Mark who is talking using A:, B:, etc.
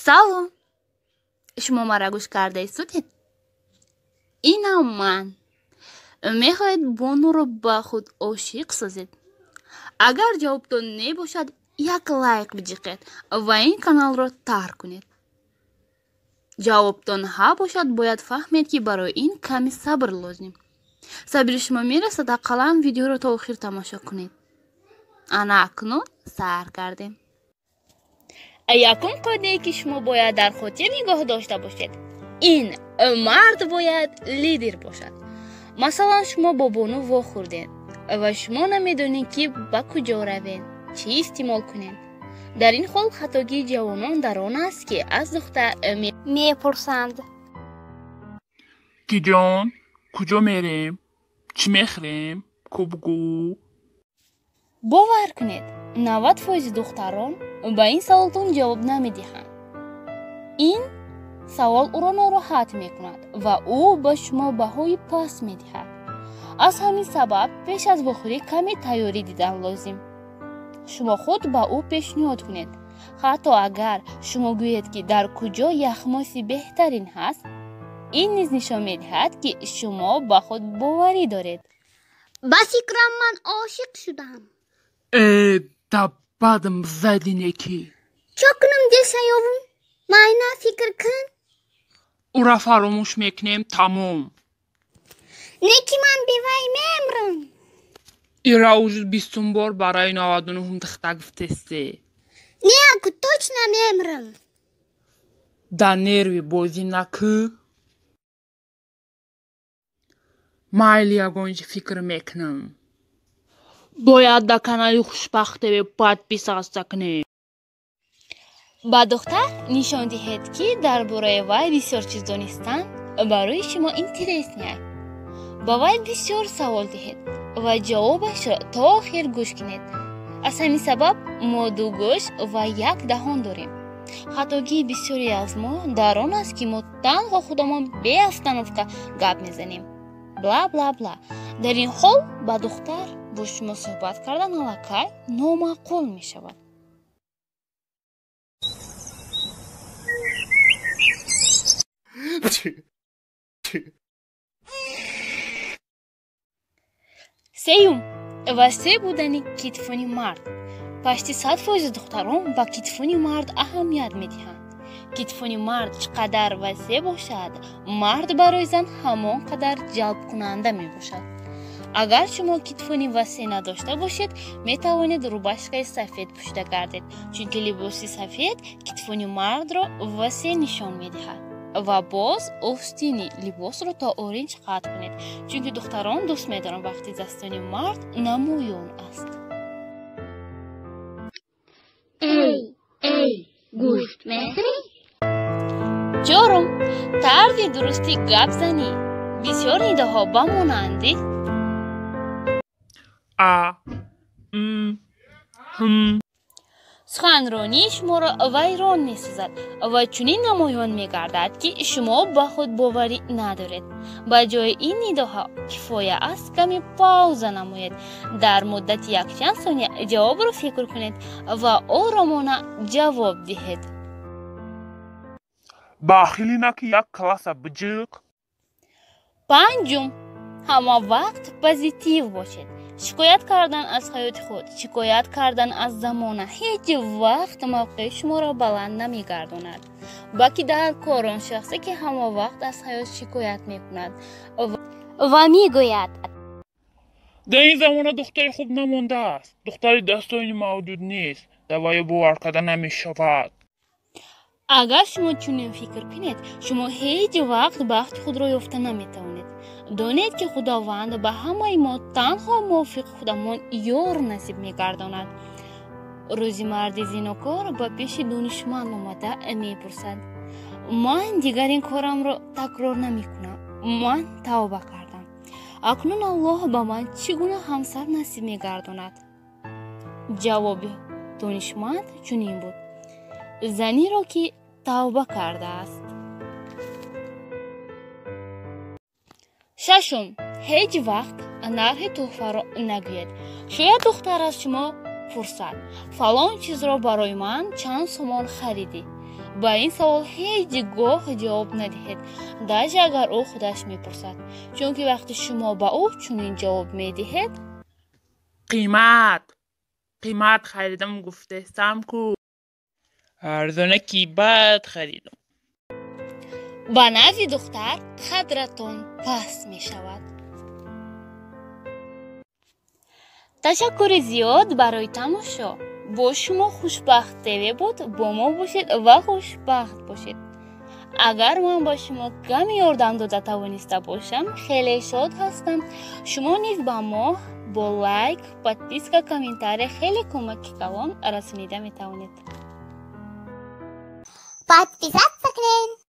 A: سلام، شما مرا گوش کرده ایستید؟ اینم من. میخواهید بانو رو با خود عاشق سازید؟ اگر جوابتون نه باشد یک لایک بجیقید و این کانال رو ترک کنید. جوابتون ها باشد باید فهمید که برای این کمی صبر لازم. صبر شما میرسد اقلا ویدیو رو تا آخر تماشا کنید. انا اکنون سر کردیم. یکم قاعده که شما باید در خاطر نگاه داشته باشید. این مرد باید لیدر باشد. مثلا شما با بانو واخوردین و شما نمیدونید که با کجا روین، چی استعمال کنین. در این حال خطاگی جوانان در آن است که از دختر میپرسند
B: کی جان کجا میریم؟ چی میخریم؟ کو بگو.
A: باور کنید 90% دختران با این سوالتون جواب نمیدهند. این سوال او را ناراحت میکند و او با شما بهای پس میدهد. از همین سبب پیش از بخوری کمی تیاری دیدن لازم. شما خود با او پیشنهاد کنید. حتی اگر شما گویید که در کجا یخماسی بهترین هست، این نیز نشان میدهد که شما با خود باوری دارید.
C: بس اکرام من عاشق شدم.
B: دبادم زدینه کی
C: چه کنم دل سیاوم؟ ماینا فکر کن.
B: او را فراموش میکنیم تمام.
C: نیکی من بیوی میمرم.
B: ای را وجود 20 بار برای 99 دخته گفتسته.
C: نه که توچ نمیمرم.
B: در نروی بازی نکو. مایلی اگونج فکر میکنم. باید در کانال خوشبخته به پادپیساست کنیم.
A: با دختر نشان دهید که درباره وی بسیار چیز دانستن برای شما اینترس نیست. با وی بسیار سوال دهید و جوابش را تا آخر گوش کنید. از همین سبب ما 2 گوش و 1 دهان داریم. خطاگی بسیاری از ما در آن است که ما تنها خودمان بی استانوفکا گپ میزنیم. بلا بلا بلا. در این حال با دختر با شما صحبت کردن الکی نامعقول می شود. سیوم وسیع بودن کتفونی مرد. پشتی 100% دختران با کتفونی مرد اهمیت می دهند. کتفونی مرد چقدر وسیع باشد، مرد برای زن همان قدر جلب کننده می باشد. اگر شما کتفونی وسیع نداشته باشید می توانید روباشکای سفید پوشیده گردید، چون که لباس سفید کتفونی مرد را وسیع نشان می دهد. و باز آستین لباس را تا اورنج قطع کنید، چون که دختران دوست می دارند وقتی دستان مرد نمایان است.
C: ای گوشت میخری؟
A: جارم طرز درستی گپ زنی. بسیار ایده ها بمانندی. سخنرانی شما را ویران می سازد و چنین نمایان می گردد که شما با خود باوری ندارید. با جای این ایده ها کفایه است کمی پاوزه نمایید. در مدت 1 چند ثانیه جواب را فکر کنید و آرامانه جواب دهید.
B: باخیلی نکی 1 کلاس بجیق.
A: 5. همه وقت پوزیتیو باشید. شکایت کردن از حیات خود، شکایت کردن از زمانه هیچ وقت موقع شما را بلند نمیگرداند. بلکه در کاران شخصی که همه وقت از حیات شکایت میکند و میگوید
B: در این زمانه دختر خوب نمانده است. دختر دستانی موجود نیست. دوای باور کردن نمیشود.
A: اگر شما چنین فکر کنید شما هیچ وقت بخت خود را یافته نمیتوانید. دانید که خداوند به همه ما تنها موافق خودمان یار نصیب میگرداند. روزی مرد زیناکار با پیش دانشمند آمده میپرسد من دیگر این کارم را تکرار نمیکنم. من توبه کردم. اکنون الله به من چگونه همسر نصیب میگرداند؟ جواب دانشمند چنین بود: زنی را که توبه کرده است. 6. هیچ وقت نرخ تحفه را نگوید. شاید دختر از شما پرسد فلان چیز را برای من چند سومان خریدی ба ин савол ҳеҷ гоҳ ҷавоб надиҳед, даже агар ӯ худаш мепурсад, чунки вақти шумо ба ӯ чунин ҷавоб медиҳед,
B: قیمت خریدم گفتستم کو ارزانه کی بد خریدم.
A: ба нави духтар қадратон паст мешавад. ташаккури зиёд барои тамошо. бо шумо хушбахт тв буд. бо мо бошед ва хушбахт бошед. агар ман ба шумо каме ёрдам дода тавониста бошам, хеле шод ҳастам. шумо низ ба мо бо лайк, подписка, комментария хеле кӯмаки калон расонида метавонед.
C: Подписаться к ним.